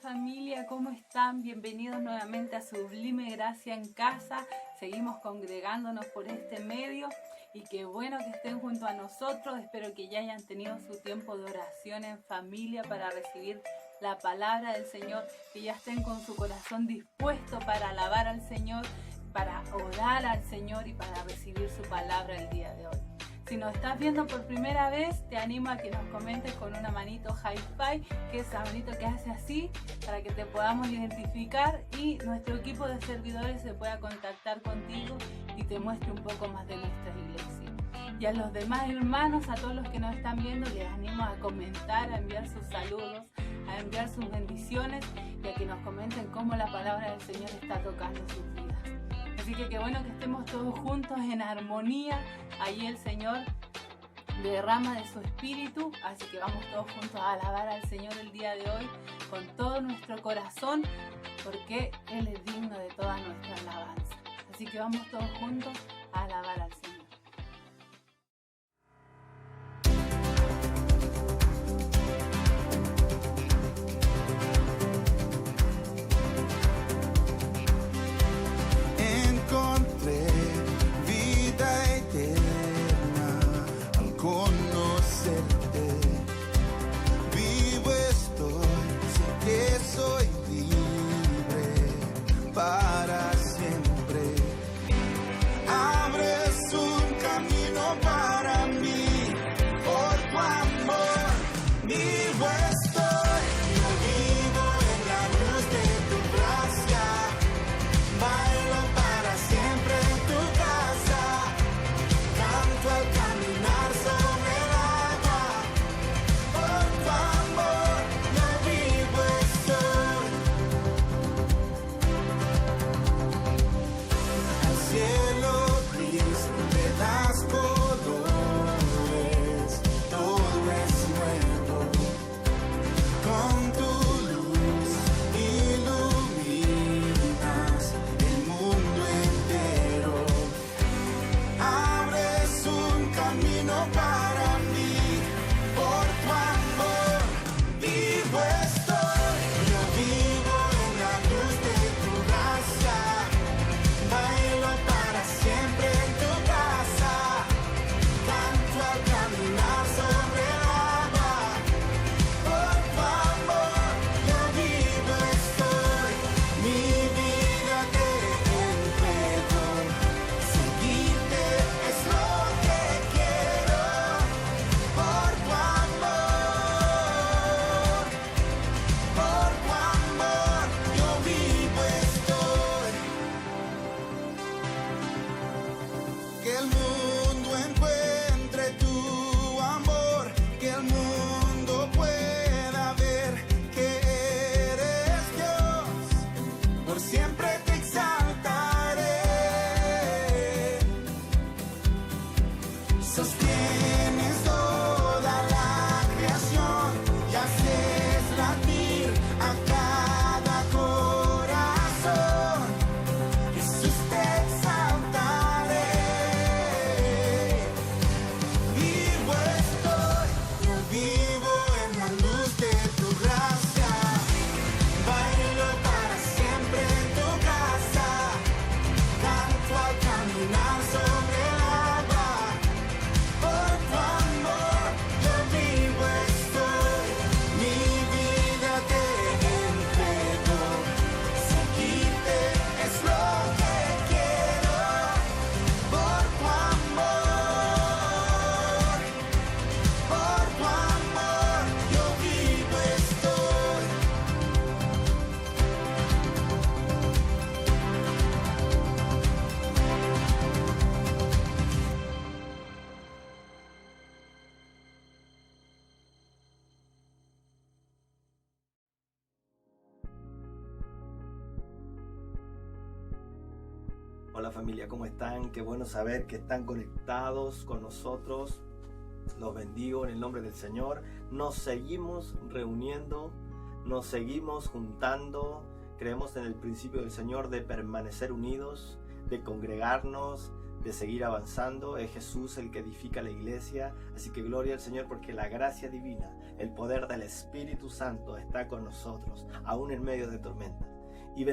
familia, ¿cómo están? Bienvenidos nuevamente a Sublime Gracia en Casa. Seguimos congregándonos por este medio y qué bueno que estén junto a nosotros. Espero que ya hayan tenido su tiempo de oración en familia para recibir la palabra del Señor, que ya estén con su corazón dispuesto para alabar al Señor, para orar al Señor y para recibir su palabra el día de hoy. Si nos estás viendo por primera vez, te animo a que nos comentes con una manito hi-fi, que es esa manito que hace así, para que te podamos identificar y nuestro equipo de servidores se pueda contactar contigo y te muestre un poco más de nuestra iglesia. Y a los demás hermanos, a todos los que nos están viendo, les animo a comentar, a enviar sus saludos, a enviar sus bendiciones y a que nos comenten cómo la palabra del Señor está tocando sus vidas. Así que qué bueno que estemos todos juntos en armonía. Ahí el Señor derrama de su espíritu, así que vamos todos juntos a alabar al Señor el día de hoy con todo nuestro corazón, porque Él es digno de toda nuestra alabanza. Así que vamos todos juntos a alabar al Señor. Para siempre abres un camino para mí, por tu amor vivo estoy, yo vivo en la luz de tu gracia, bailo para siempre en tu casa, canto al caminar sobre el agua, por tu amor yo vivo estoy. Cielo gris, me das colores, todo es nuevo. Con tu luz iluminas el mundo entero. Abres un camino para mí, por tu amor vivo estoy. Yo vivo en la luz de tu gracia, bailo para siempre en tu casa, canto al caminar sobre el agua, por tu amor yo vivo estoy, mi vida te entrego, seguirte es lo que quiero, por tu amor yo vivo estoy. Que el mundo encuentre tu amor, que el mundo pueda ver que eres Dios, por siempre te exaltaré. Sostienes toda la creación y haces latir a cada corazón. Jesús, te exaltaré. Vivo estoy, yo vivo en la luz de tu gracia, bailo para siempre en tu casa, canto al caminar sobre el agua, por tu amor yo vivo estoy, mi vida te entrego, seguirte es lo que quiero, por tu amor yo vivo estoy. Hola familia, ¿cómo están? Qué bueno saber que están conectados con nosotros. Los bendigo en el nombre del Señor. Nos seguimos reuniendo, nos seguimos juntando. Creemos en el principio del Señor de permanecer unidos, de congregarnos, de seguir avanzando. Es Jesús el que edifica la iglesia. Así que gloria al Señor, porque la gracia divina, el poder del Espíritu Santo está con nosotros, aún en medio de tormentas. Y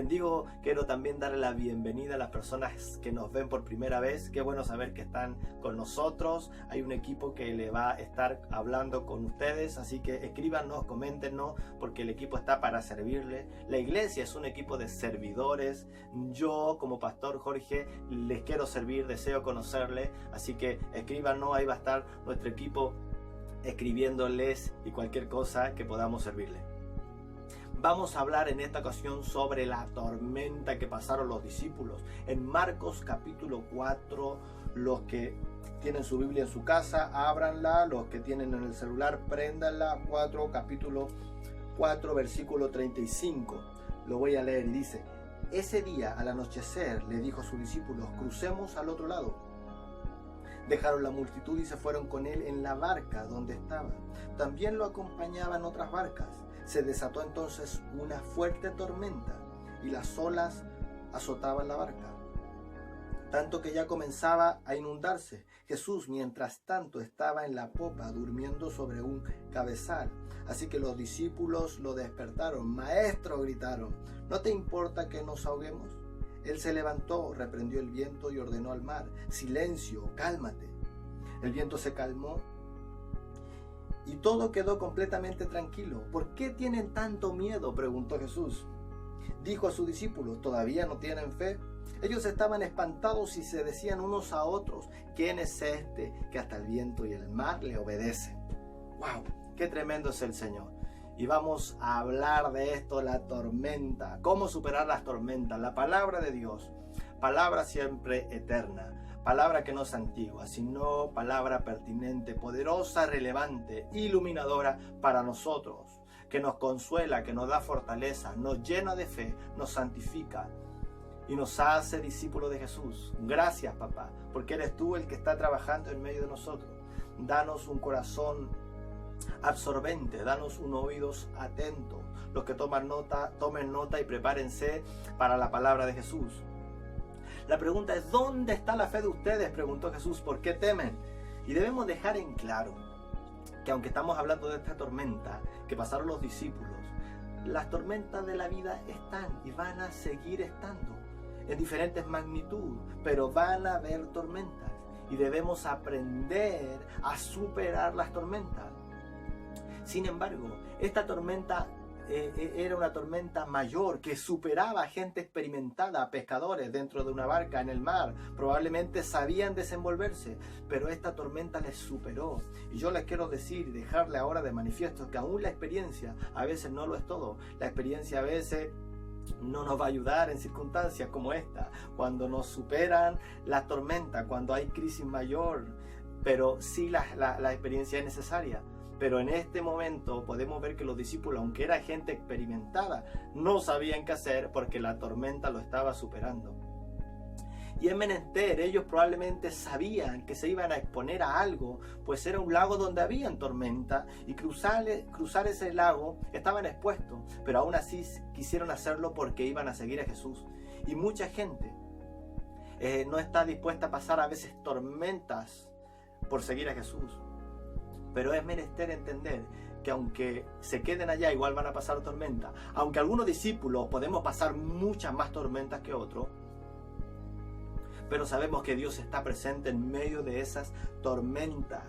quiero también darle la bienvenida a las personas que nos ven por primera vez. Qué bueno saber que están con nosotros. Hay un equipo que le va a estar hablando con ustedes, así que escríbanos, coméntenos, porque el equipo está para servirle. La iglesia es un equipo de servidores. Yo, como pastor Jorge, les quiero servir, deseo conocerle, así que escríbanos, ahí va a estar nuestro equipo escribiéndoles y cualquier cosa que podamos servirle. Vamos a hablar en esta ocasión sobre la tormenta que pasaron los discípulos. En Marcos capítulo 4, los que tienen su Biblia en su casa, ábranla. Los que tienen en el celular, préndanla. Capítulo 4, versículo 35. Lo voy a leer y dice: ese día al anochecer le dijo a sus discípulos: crucemos al otro lado. Dejaron la multitud y se fueron con él en la barca donde estaba. También lo acompañaban otras barcas. Se desató entonces una fuerte tormenta y las olas azotaban la barca, tanto que ya comenzaba a inundarse. Jesús, mientras tanto, estaba en la popa durmiendo sobre un cabezal. Así que los discípulos lo despertaron. Maestro, gritaron, ¿no te importa que nos ahoguemos? Él se levantó, reprendió el viento y ordenó al mar: silencio, cálmate. El viento se calmó y todo quedó completamente tranquilo. ¿Por qué tienen tanto miedo?, preguntó Jesús. Dijo a sus discípulos: ¿todavía no tienen fe? Ellos estaban espantados y se decían unos a otros: ¿quién es este que hasta el viento y el mar le obedecen? ¡Wow! ¡Qué tremendo es el Señor! Y vamos a hablar de esto, la tormenta. ¿Cómo superar las tormentas? La palabra de Dios, palabra siempre eterna. Palabra que no es antigua, sino palabra pertinente, poderosa, relevante, iluminadora para nosotros, que nos consuela, que nos da fortaleza, nos llena de fe, nos santifica y nos hace discípulos de Jesús. Gracias, papá, porque eres tú el que está trabajando en medio de nosotros. Danos un corazón absorbente, danos un oídos atentos. Los que tomen nota y prepárense para la palabra de Jesús. La pregunta es: ¿dónde está la fe de ustedes?, preguntó Jesús. ¿Por qué temen? Y debemos dejar en claro que aunque estamos hablando de esta tormenta que pasaron los discípulos, las tormentas de la vida están y van a seguir estando en diferentes magnitudes, pero van a haber tormentas y debemos aprender a superar las tormentas. Sin embargo, esta tormenta era una tormenta mayor que superaba a gente experimentada, pescadores dentro de una barca en el mar. Probablemente sabían desenvolverse, pero esta tormenta les superó. Y yo les quiero decir y dejarle ahora de manifiesto que aún la experiencia a veces no lo es todo. La experiencia a veces no nos va a ayudar en circunstancias como esta, cuando nos superan las tormentas, cuando hay crisis mayor, pero sí la experiencia es necesaria. Pero en este momento podemos ver que los discípulos, aunque era gente experimentada, no sabían qué hacer porque la tormenta lo estaba superando. Y es menester, ellos probablemente sabían que se iban a exponer a algo, pues era un lago donde había tormenta y cruzar ese lago estaban expuestos, pero aún así quisieron hacerlo porque iban a seguir a Jesús. Y mucha gente no está dispuesta a pasar a veces tormentas por seguir a Jesús. Pero es menester entender que aunque se queden allá, igual van a pasar tormentas. Aunque algunos discípulos podemos pasar muchas más tormentas que otros, pero sabemos que Dios está presente en medio de esas tormentas,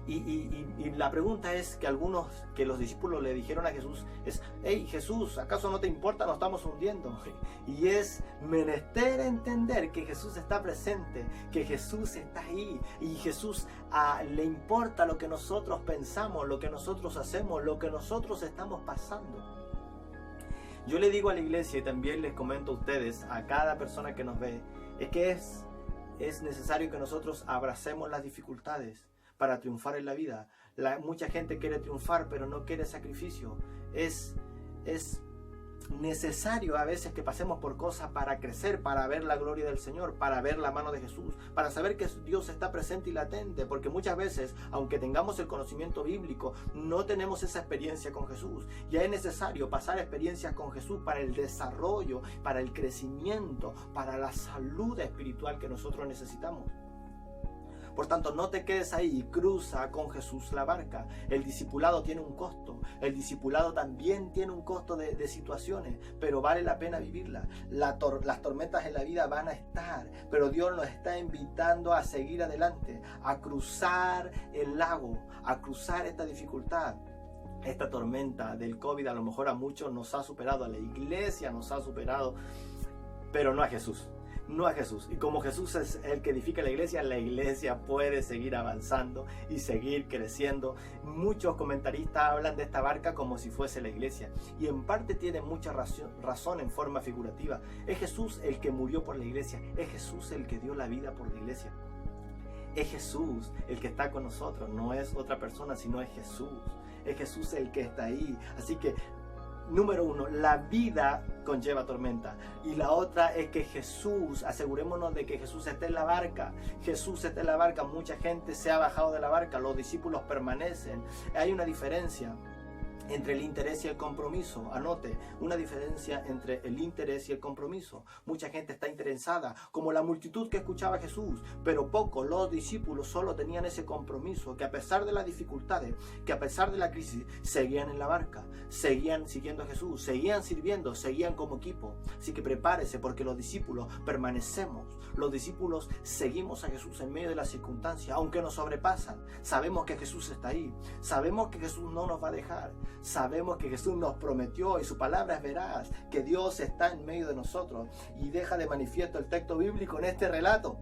Y la pregunta es que los discípulos le dijeron a Jesús es: hey Jesús, ¿acaso no te importa? Nos estamos hundiendo. Y es menester entender que Jesús está presente, que Jesús está ahí, y Jesús le importa lo que nosotros pensamos, lo que nosotros hacemos, lo que nosotros estamos pasando. Yo le digo a la iglesia y también les comento a ustedes, a cada persona que nos ve, es que es necesario que nosotros abracemos las dificultades para triunfar en la vida. Mucha gente quiere triunfar, pero no quiere sacrificio. Es necesario a veces que pasemos por cosas para crecer, para ver la gloria del Señor, para ver la mano de Jesús, para saber que Dios está presente y latente, porque muchas veces, aunque tengamos el conocimiento bíblico, no tenemos esa experiencia con Jesús. Ya es necesario pasar experiencias con Jesús para el desarrollo, para el crecimiento, para la salud espiritual que nosotros necesitamos. Por tanto, no te quedes ahí y cruza con Jesús la barca. El discipulado tiene un costo. El discipulado también tiene un costo de situaciones, pero vale la pena vivirla. Las tormentas en la vida van a estar, pero Dios nos está invitando a seguir adelante, a cruzar el lago, a cruzar esta dificultad. Esta tormenta del COVID a lo mejor a muchos nos ha superado, a la iglesia nos ha superado, pero no a Jesús. No a Jesús. Y como Jesús es el que edifica la iglesia puede seguir avanzando y seguir creciendo. Muchos comentaristas hablan de esta barca como si fuese la iglesia. Y en parte tienen mucha razón en forma figurativa. Es Jesús el que murió por la iglesia. Es Jesús el que dio la vida por la iglesia. Es Jesús el que está con nosotros. No es otra persona, sino es Jesús. Es Jesús el que está ahí. Así que número uno, la vida conlleva tormenta. Y la otra es que Jesús, asegurémonos de que Jesús esté en la barca. Jesús está en la barca. Mucha gente se ha bajado de la barca. Los discípulos permanecen. Hay una diferencia entre el interés y el compromiso. Anote, una diferencia entre el interés y el compromiso. Mucha gente está interesada, como la multitud que escuchaba a Jesús, pero pocos, los discípulos, solo tenían ese compromiso, que a pesar de las dificultades, que a pesar de la crisis, seguían en la barca, seguían siguiendo a Jesús, seguían sirviendo, seguían como equipo. Así que prepárese, porque los discípulos permanecemos, los discípulos seguimos a Jesús en medio de las circunstancias, aunque nos sobrepasan. Sabemos que Jesús está ahí, sabemos que Jesús no nos va a dejar. Sabemos que Jesús nos prometió y su palabra es veraz, que Dios está en medio de nosotros, y deja de manifiesto el texto bíblico en este relato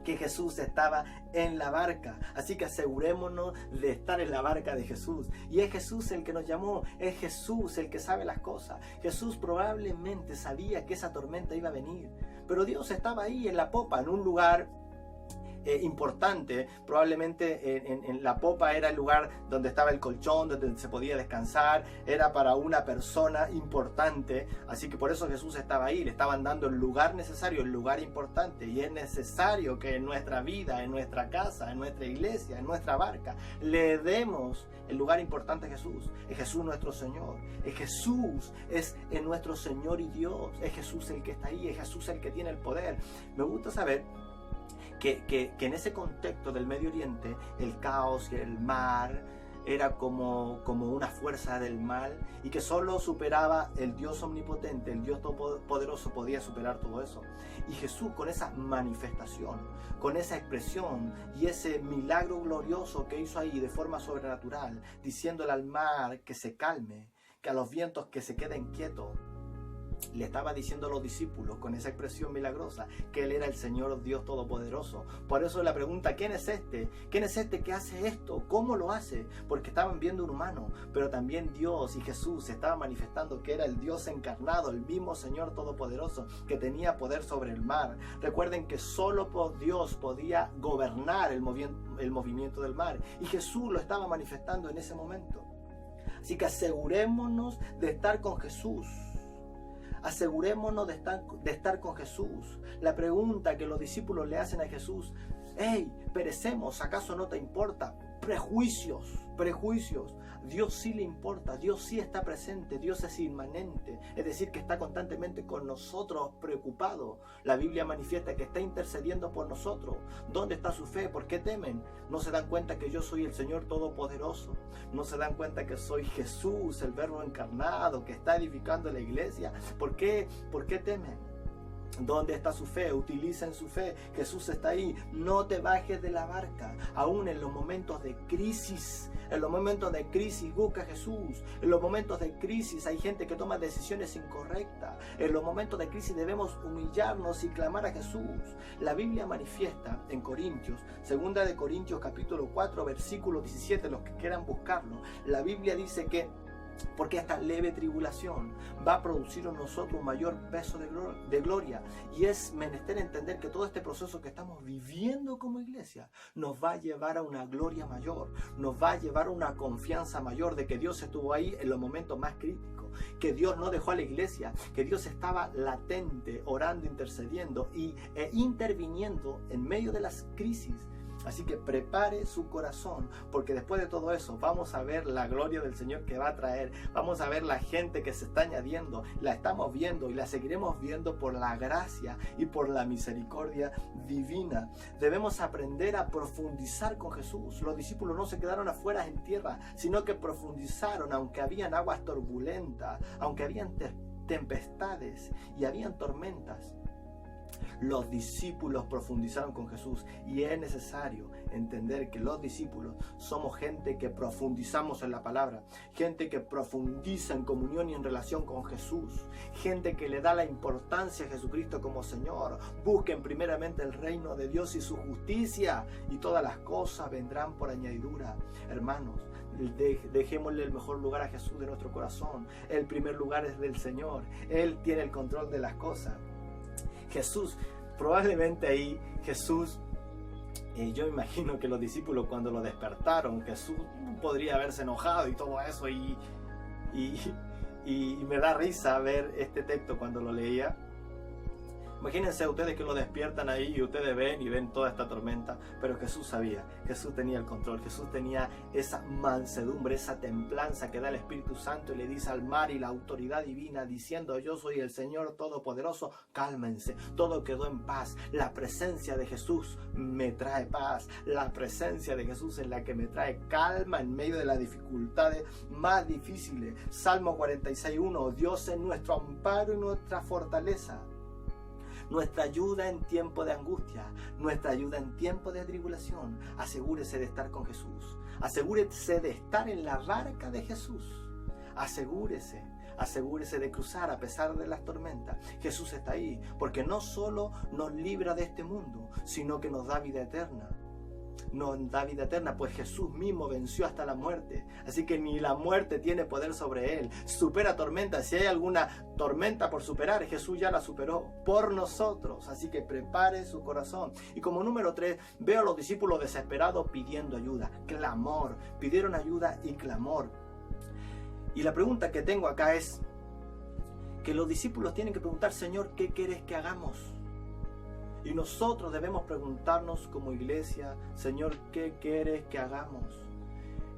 que Jesús estaba en la barca. Así que asegurémonos de estar en la barca de Jesús. Y es Jesús el que nos llamó, es Jesús el que sabe las cosas. Jesús probablemente sabía que esa tormenta iba a venir, pero Dios estaba ahí en la popa, en un lugar importante. Probablemente en la popa era el lugar donde estaba el colchón, donde se podía descansar, era para una persona importante, así que por eso Jesús estaba ahí, le estaban dando el lugar necesario, el lugar importante. Y es necesario que en nuestra vida, en nuestra casa, en nuestra iglesia, en nuestra barca, le demos el lugar importante a Jesús. Es Jesús nuestro Señor, es Jesús, es nuestro Señor y Dios, es Jesús el que está ahí, es Jesús el que tiene el poder. Me gusta saber que en ese contexto del Medio Oriente, el caos y el mar era como una fuerza del mal, y que solo superaba el Dios omnipotente, el Dios todopoderoso podía superar todo eso. Y Jesús, con esa manifestación, con esa expresión y ese milagro glorioso que hizo ahí de forma sobrenatural, diciéndole al mar que se calme, que a los vientos que se queden quietos, le estaba diciendo a los discípulos con esa expresión milagrosa que Él era el Señor Dios Todopoderoso. Por eso la pregunta, ¿quién es este? ¿Quién es este que hace esto? ¿Cómo lo hace? Porque estaban viendo un humano, pero también Dios y Jesús se estaban manifestando que era el Dios encarnado, el mismo Señor Todopoderoso que tenía poder sobre el mar. Recuerden que solo Dios podía gobernar el movimiento del mar, y Jesús lo estaba manifestando en ese momento. Así que asegurémonos de estar con Jesús. Asegurémonos de estar con Jesús. La pregunta que los discípulos le hacen a Jesús: hey, perecemos, ¿acaso no te importa? Prejuicios. Dios sí le importa, Dios sí está presente, Dios es inmanente, es decir, que está constantemente con nosotros, preocupado. La Biblia manifiesta que está intercediendo por nosotros. ¿Dónde está su fe? ¿Por qué temen? ¿No se dan cuenta que yo soy el Señor Todopoderoso? ¿No se dan cuenta que soy Jesús, el Verbo encarnado, que está edificando la iglesia? ¿Por qué temen? ¿Dónde está su fe? Utilicen su fe. Jesús está ahí. No te bajes de la barca. Aún en los momentos de crisis. En los momentos de crisis busca a Jesús. En los momentos de crisis hay gente que toma decisiones incorrectas. En los momentos de crisis debemos humillarnos y clamar a Jesús. La Biblia manifiesta en Corintios, 2 de Corintios capítulo 4 versículo 17, los que quieran buscarlo. La Biblia dice que Porque esta leve tribulación va a producir en nosotros un mayor peso de gloria. Y es menester entender que todo este proceso que estamos viviendo como iglesia nos va a llevar a una gloria mayor. Nos va a llevar a una confianza mayor de que Dios estuvo ahí en los momentos más críticos. Que Dios no dejó a la iglesia. Que Dios estaba latente, orando, intercediendo e interviniendo en medio de las crisis. Así que prepare su corazón, porque después de todo eso vamos a ver la gloria del Señor que va a traer. Vamos a ver la gente que se está añadiendo. La estamos viendo y la seguiremos viendo por la gracia y por la misericordia divina. Debemos aprender a profundizar con Jesús. Los discípulos no se quedaron afuera en tierra, sino que profundizaron, aunque habían aguas turbulentas, aunque habían tempestades y habían tormentas. Los discípulos profundizaron con Jesús, y es necesario entender que los discípulos somos gente que profundizamos en la palabra, gente que profundiza en comunión y en relación con Jesús, gente que le da la importancia a Jesucristo como Señor. Busquen primeramente el reino de Dios y su justicia, y todas las cosas vendrán por añadidura. Hermanos, dejémosle el mejor lugar a Jesús de nuestro corazón. El primer lugar es del Señor. Él tiene el control de las cosas. Jesús, probablemente ahí Jesús, yo imagino que los discípulos cuando lo despertaron, Jesús podría haberse enojado y todo eso, y me da risa ver este texto cuando lo leía. Imagínense ustedes que lo despiertan ahí y ustedes ven toda esta tormenta, pero Jesús sabía, Jesús tenía el control, Jesús tenía esa mansedumbre, esa templanza que da el Espíritu Santo, y le dice al mar y la autoridad divina, diciendo: yo soy el Señor Todopoderoso, cálmense. Todo quedó en paz. La presencia de Jesús me trae paz, la presencia de Jesús es la que me trae calma en medio de las dificultades más difíciles. Salmo 46:1, Dios es nuestro amparo y nuestra fortaleza, nuestra ayuda en tiempo de angustia, nuestra ayuda en tiempo de tribulación. Asegúrese de estar con Jesús. Asegúrese de estar en la barca de Jesús. Asegúrese de cruzar a pesar de las tormentas. Jesús está ahí, porque no solo nos libra de este mundo, sino que nos da vida eterna. Nos da vida eterna, pues Jesús mismo venció hasta la muerte. Así que ni la muerte tiene poder sobre él. Supera tormentas. Si hay alguna tormenta por superar, Jesús ya la superó por nosotros. Así que prepare su corazón. Y como número 3, veo a los discípulos desesperados pidiendo ayuda. Clamor. Pidieron ayuda y clamor. Y la pregunta que tengo acá es que los discípulos tienen que preguntar: Señor, ¿qué quieres que hagamos? Y nosotros debemos preguntarnos como iglesia: Señor, ¿qué quieres que hagamos?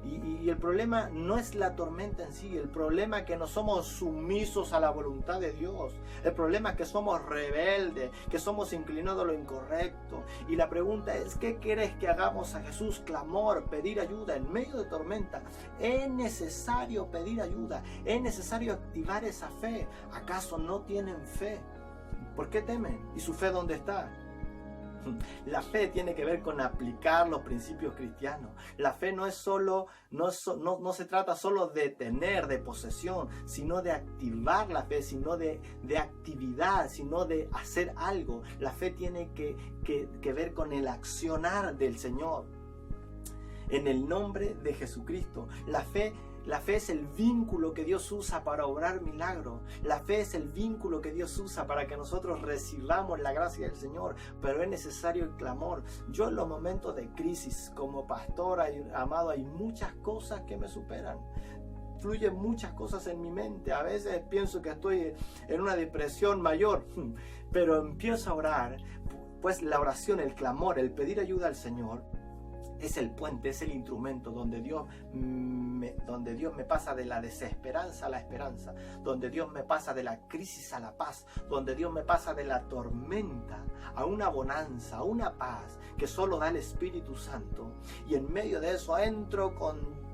Y el problema no es la tormenta en sí. El problema es que no somos sumisos a la voluntad de Dios. El problema es que somos rebeldes, que somos inclinados a lo incorrecto. Y la pregunta es: ¿qué quieres que hagamos a Jesús? Clamor, pedir ayuda en medio de tormenta. Es necesario pedir ayuda. Es necesario activar esa fe. ¿Acaso no tienen fe? ¿Por qué temen? ¿Y su fe dónde está? La fe tiene que ver con aplicar los principios cristianos. La fe no es solo, no se trata solo de tener, de posesión, sino de activar la fe, sino de actividad, sino de hacer algo. La fe tiene que ver con el accionar del Señor. En el nombre de Jesucristo. La fe es el vínculo que Dios usa para obrar milagros. La fe es el vínculo que Dios usa para que nosotros recibamos la gracia del Señor. Pero es necesario el clamor. Yo en los momentos de crisis, como pastor amado, hay muchas cosas que me superan. Fluyen muchas cosas en mi mente. A veces pienso que estoy en una depresión mayor. Pero empiezo a orar. Pues la oración, el clamor, el pedir ayuda al Señor, es el puente, es el instrumento donde Dios me pasa de la desesperanza a la esperanza, donde Dios me pasa de la crisis a la paz, donde Dios me pasa de la tormenta a una bonanza, a una paz que solo da el Espíritu Santo. Y en medio de eso entro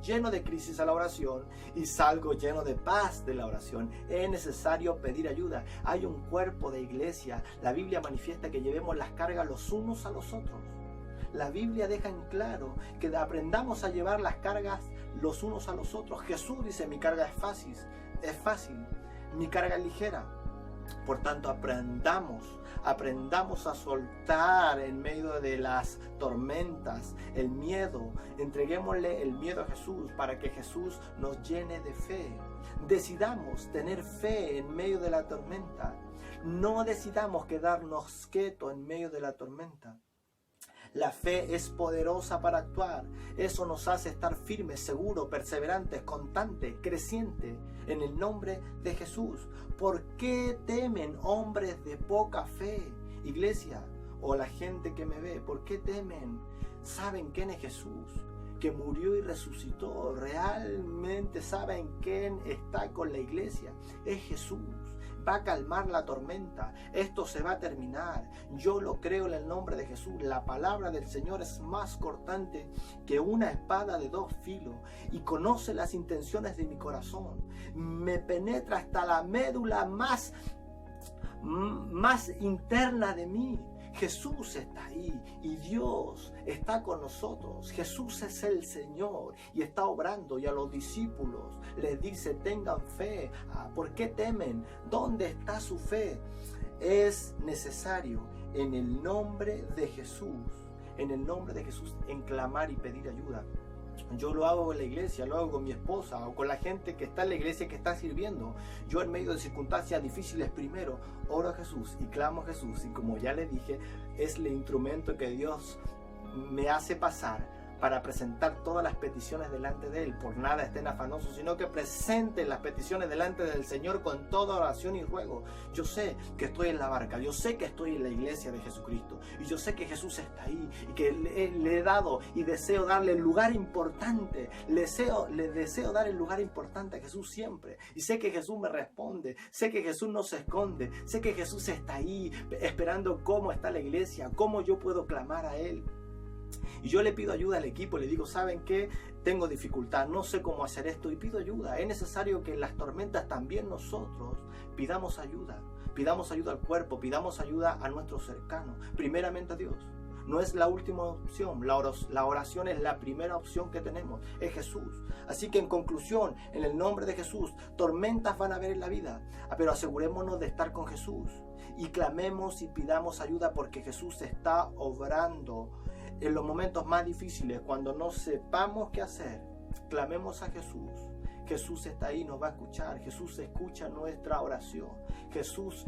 lleno de crisis a la oración y salgo lleno de paz de la oración. Es necesario pedir ayuda. Hay un cuerpo de iglesia. La Biblia manifiesta que llevemos las cargas los unos a los otros. La Biblia deja en claro que aprendamos a llevar las cargas los unos a los otros. Jesús dice: mi carga es fácil, mi carga es ligera. Por tanto, aprendamos a soltar en medio de las tormentas el miedo. Entreguémosle el miedo a Jesús para que Jesús nos llene de fe. Decidamos tener fe en medio de la tormenta. No decidamos quedarnos quietos en medio de la tormenta. La fe es poderosa para actuar. Eso nos hace estar firmes, seguros, perseverantes, constantes, crecientes en el nombre de Jesús. ¿Por qué temen hombres de poca fe? Iglesia o la gente que me ve, ¿por qué temen? ¿Saben quién es Jesús? Que murió y resucitó. Realmente saben quién está con la iglesia. Es Jesús. Va a calmar la tormenta. Esto se va a terminar. Yo lo creo en el nombre de Jesús. La palabra del Señor es más cortante que una espada de 2 filos y conoce las intenciones de mi corazón. Me penetra hasta la médula más interna de mí. Jesús está ahí y Dios está con nosotros. Jesús es el Señor y está obrando, y a los discípulos les dice: tengan fe. ¿Por qué temen? ¿Dónde está su fe? Es necesario en el nombre de Jesús, en clamar y pedir ayuda. Yo lo hago en la iglesia, lo hago con mi esposa o con la gente que está en la iglesia, que está sirviendo. Yo en medio de circunstancias difíciles primero oro a Jesús y clamo a Jesús, y como ya le dije, es el instrumento que Dios me hace pasar para presentar todas las peticiones delante de Él. Por nada estén afanosos, sino que presenten las peticiones delante del Señor con toda oración y ruego. Yo sé que estoy en la barca, yo sé que estoy en la iglesia de Jesucristo, y yo sé que Jesús está ahí, y que le he dado y deseo darle el lugar importante. Le deseo dar el lugar importante a Jesús siempre, y sé que Jesús me responde, sé que Jesús no se esconde, sé que Jesús está ahí esperando cómo está la iglesia, cómo yo puedo clamar a Él. Y yo le pido ayuda al equipo, le digo: ¿saben qué? Tengo dificultad, no sé cómo hacer esto, y pido ayuda. Es necesario que en las tormentas también nosotros pidamos ayuda al cuerpo, pidamos ayuda a nuestros cercanos, primeramente a Dios. No es la última opción, la oración es la primera opción que tenemos, es Jesús. Así que en conclusión, en el nombre de Jesús, tormentas van a haber en la vida, pero asegurémonos de estar con Jesús y clamemos y pidamos ayuda, porque Jesús está obrando. En los momentos más difíciles, cuando no sepamos qué hacer, clamemos a Jesús. Jesús está ahí, nos va a escuchar. Jesús escucha nuestra oración. Jesús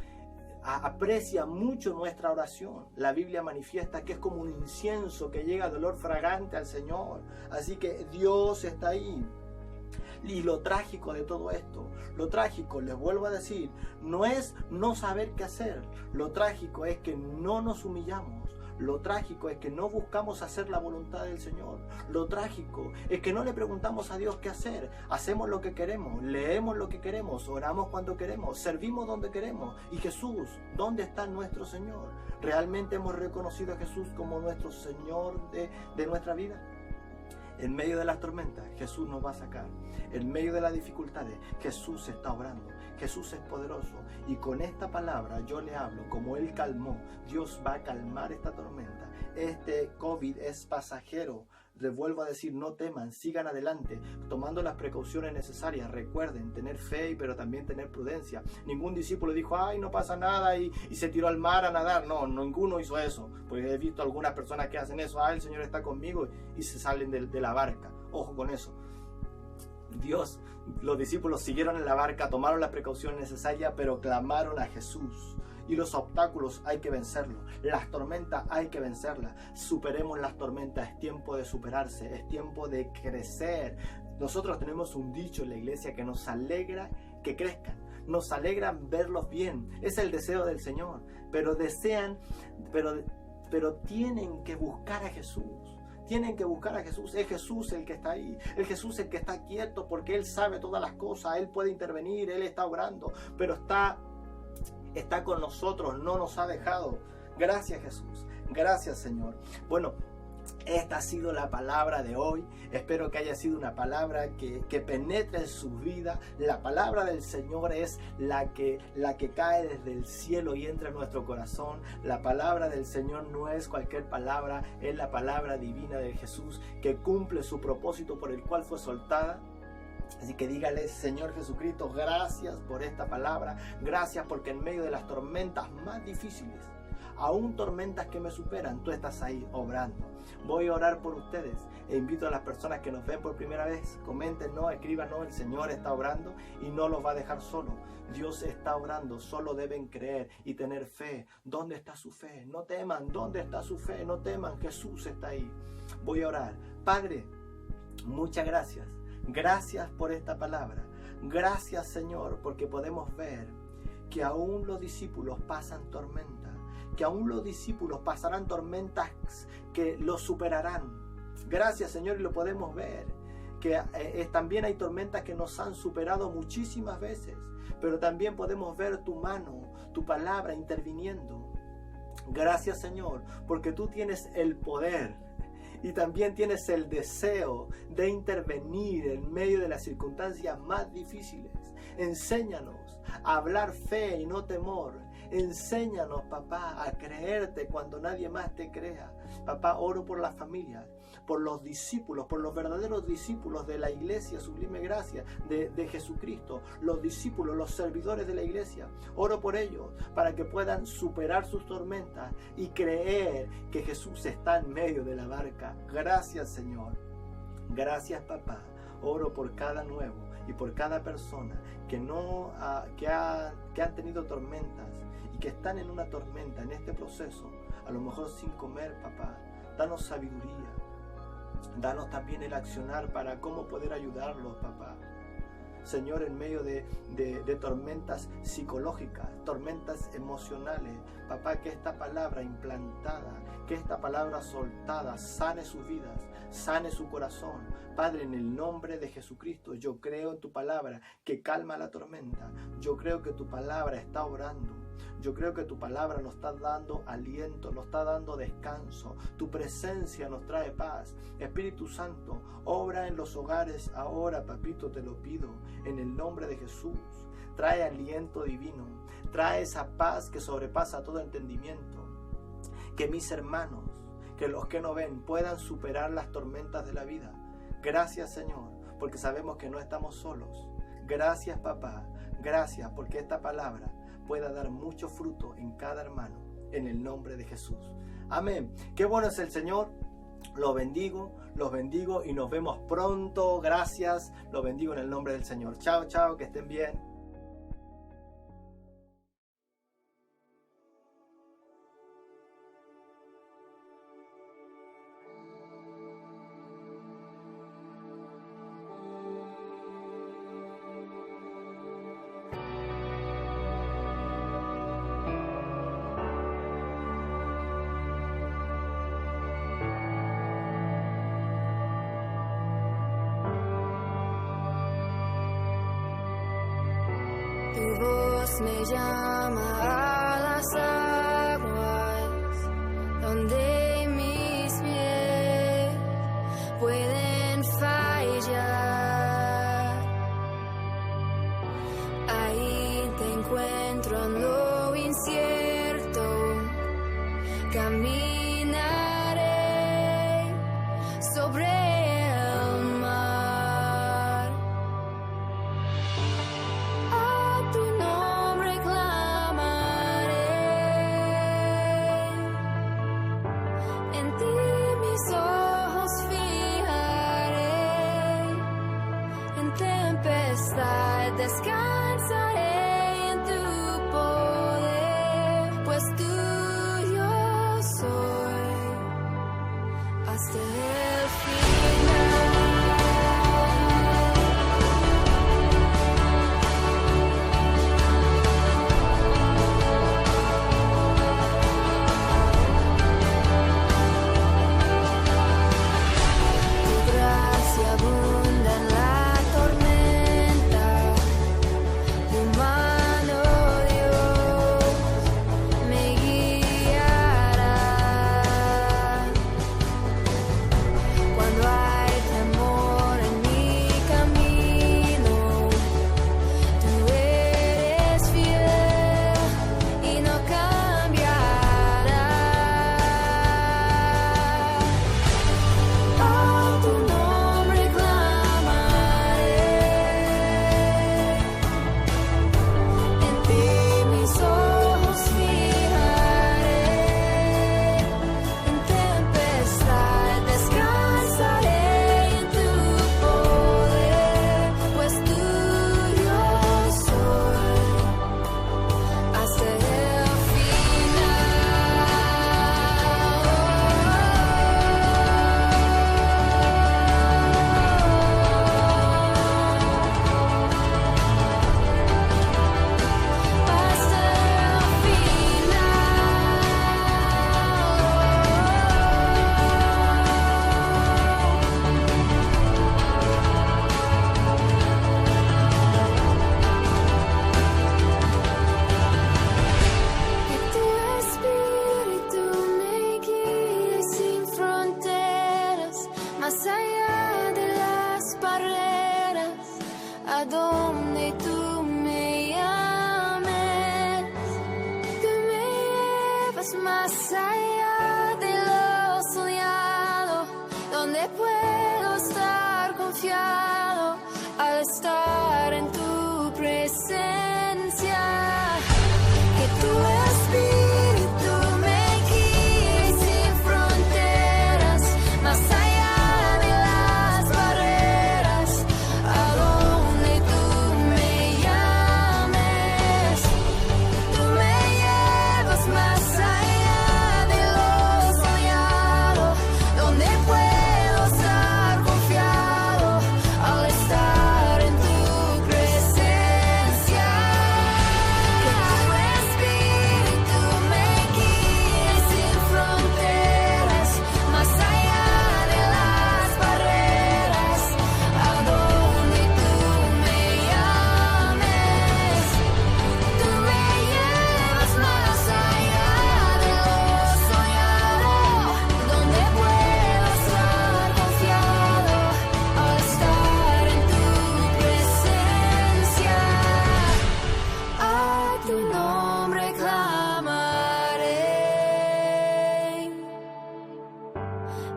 aprecia mucho nuestra oración. La Biblia manifiesta que es como un incienso que llega de olor fragante al Señor. Así que Dios está ahí. Y lo trágico de todo esto, lo trágico, les vuelvo a decir, no es no saber qué hacer. Lo trágico es que no nos humillamos. Lo trágico es que no buscamos hacer la voluntad del Señor. Lo trágico es que no le preguntamos a Dios qué hacer. Hacemos lo que queremos, leemos lo que queremos, oramos cuando queremos, servimos donde queremos. Y Jesús, ¿dónde está nuestro Señor? ¿Realmente hemos reconocido a Jesús como nuestro Señor de nuestra vida? En medio de las tormentas, Jesús nos va a sacar. En medio de las dificultades, Jesús está obrando. Jesús es poderoso. Y con esta palabra yo le hablo, como Él calmó, Dios va a calmar esta tormenta. Este COVID es pasajero. Les vuelvo a decir: no teman, sigan adelante, tomando las precauciones necesarias. Recuerden, tener fe, pero también tener prudencia. Ningún discípulo dijo: ay, no pasa nada, y se tiró al mar a nadar. No, ninguno hizo eso. Pues he visto algunas personas que hacen eso: el Señor está conmigo, y se salen de la barca. Ojo con eso. Los discípulos siguieron en la barca, tomaron las precauciones necesarias, pero clamaron a Jesús. Y los obstáculos hay que vencerlos, las tormentas hay que vencerlas. Superemos las tormentas, es tiempo de superarse, es tiempo de crecer. Nosotros tenemos un dicho en la iglesia que nos alegra que crezcan, nos alegra verlos bien, es el deseo del Señor, pero tienen que buscar aJesús. Tienen que buscar a Jesús. Es Jesús el que está ahí. Es Jesús el que está quieto, porque Él sabe todas las cosas. Él puede intervenir, Él está obrando, pero está con nosotros, no nos ha dejado. Gracias, Jesús. Gracias, Señor. Bueno, esta ha sido la palabra de hoy. Espero que haya sido una palabra que penetre en su vida. La palabra del Señor es la que cae desde el cielo y entra en nuestro corazón. La palabra del Señor no es cualquier palabra, es la palabra divina de Jesús, que cumple su propósito por el cual fue soltada. Así que dígale: Señor Jesucristo, gracias por esta palabra. Gracias porque en medio de las tormentas más difíciles, aún tormentas que me superan, tú estás ahí obrando. Voy a orar por ustedes e invito a las personas que nos ven por primera vez, comenten, escriban, el Señor está obrando y no los va a dejar solo. Dios está obrando, solo deben creer y tener fe. ¿Dónde está su fe? No teman. ¿Dónde está su fe? No teman, Jesús está ahí. Voy a orar. Padre, muchas gracias. Gracias por esta palabra. Gracias, Señor, porque podemos ver que aún los discípulos pasan tormentas, que aún los discípulos pasarán tormentas que los superarán. Gracias, Señor, y lo podemos ver, que también hay tormentas que nos han superado muchísimas veces, pero también podemos ver tu mano, tu palabra interviniendo. Gracias, Señor, porque tú tienes el poder y también tienes el deseo de intervenir en medio de las circunstancias más difíciles. Enséñanos a hablar fe y no temor. Enséñanos, papá, a creerte cuando nadie más te crea. Papá, oro por las familias, por los discípulos, por los verdaderos discípulos de la iglesia Sublime Gracia de Jesucristo, los discípulos, los servidores de la iglesia. Oro por ellos para que puedan superar sus tormentas y creer que Jesús está en medio de la barca. Gracias, Señor. Gracias, papá. Oro por cada nuevo y por cada persona que han tenido tormentas y que están en una tormenta en este proceso, a lo mejor sin comer, papá. Danos sabiduría. Danos también el accionar para cómo poder ayudarlos, papá. Señor, en medio de tormentas psicológicas, tormentas emocionales, papá, que esta palabra implantada, que esta palabra soltada sane sus vidas, sane su corazón. Padre, en el nombre de Jesucristo, yo creo en tu palabra que calma la tormenta. Yo creo que tu palabra está obrando. Yo creo que tu palabra nos está dando aliento, nos está dando descanso. Tu presencia nos trae paz. Espíritu Santo, obra en los hogares ahora, papito, te lo pido, en el nombre de Jesús. Trae aliento divino, trae esa paz que sobrepasa todo entendimiento. Que mis hermanos, que los que no ven, puedan superar las tormentas de la vida. Gracias, Señor, porque sabemos que no estamos solos. Gracias, papá. Gracias porque esta palabra pueda dar mucho fruto en cada hermano, en el nombre de Jesús. Amén. Qué bueno es el Señor. Los bendigo y nos vemos pronto. Gracias. Los bendigo en el nombre del Señor. Chao, chao, que estén bien. Tu voz me llama a las aguas, donde mis pies pueden fallar. Ahí te encuentro en lo incierto, caminaré sobre el mar. A tu nombre clamaré, en ti mis ojos fijaré, en tempestad descansaré en tu poder, pues tuyo soy hasta el final. Tu gracia abunda en la tormenta, tu mano, Dios, me guiará.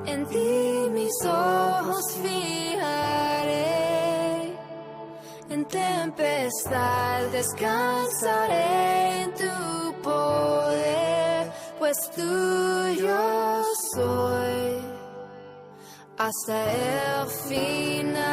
En ti mis ojos fijaré, en tempestad descansaré en tu poder, pues tuyo soy hasta el final.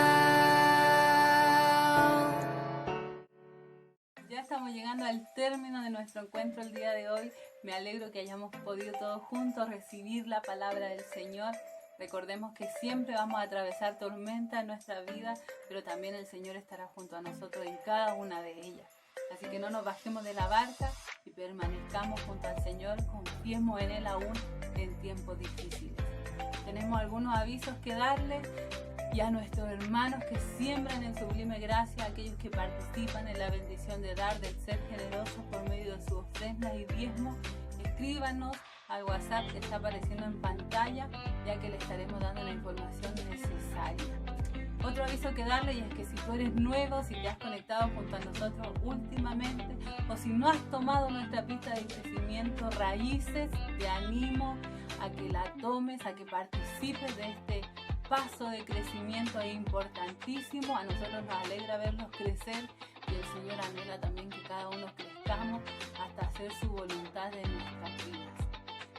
Ya estamos llegando al término de nuestro encuentro el día de hoy. Me alegro que hayamos podido todos juntos recibir la palabra del Señor. Recordemos que siempre vamos a atravesar tormentas en nuestra vida, pero también el Señor estará junto a nosotros en cada una de ellas. Así que no nos bajemos de la barca y permanezcamos junto al Señor, confiemos en Él aún en tiempos difíciles. Tenemos algunos avisos que darles y a nuestros hermanos que siembran en Sublime Gracia, aquellos que participan en la bendición de dar, del ser generosos por medio de sus ofrendas y diezmos. Escríbanos al WhatsApp que está apareciendo en pantalla, ya que le estaremos dando la información necesaria. Otro aviso que darle y es que si tú eres nuevo, si te has conectado junto a nosotros últimamente o si no has tomado nuestra pista de crecimiento Raíces, te animo a que la tomes, a que participes de este paso de crecimiento importantísimo. A nosotros nos alegra verlos crecer y el Señor anhela también que cada uno crezcamos hasta hacer su voluntad en nuestras vidas.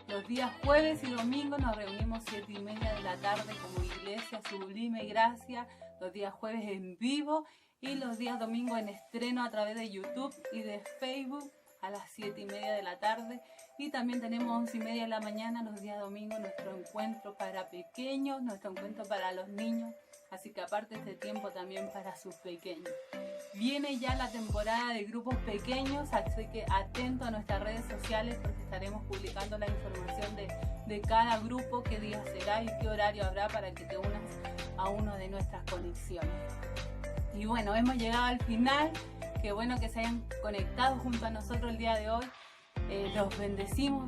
Los días jueves y domingos nos reunimos 7:30 de la tarde como Iglesia Sublime Gracia, los días jueves en vivo y los días domingos en estreno a través de YouTube y de Facebook a las 7:30 de la tarde. Y también tenemos 11:30 de la mañana los días domingos nuestro encuentro para pequeños, nuestro encuentro para los niños. Así que aparte este tiempo también para sus pequeños. Viene ya la temporada de grupos pequeños, así que atento a nuestras redes sociales porque estaremos publicando la información de cada grupo, qué día será y qué horario habrá para que te unas a una de nuestras conexiones. Y bueno, hemos llegado al final. Qué bueno que se hayan conectado junto a nosotros el día de hoy. Los bendecimos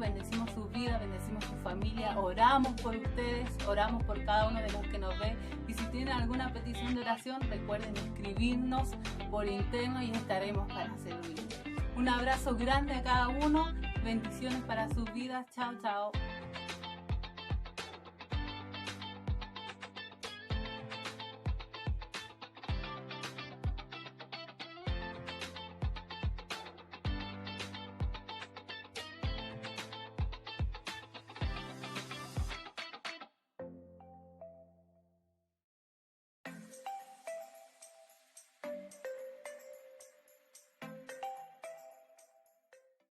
sus vidas, bendecimos su familia, oramos por ustedes, oramos por cada uno de los que nos ve y si tienen alguna petición de oración recuerden escribirnos por interno y estaremos para servir. Un abrazo grande a cada uno, bendiciones para sus vidas, chao chao.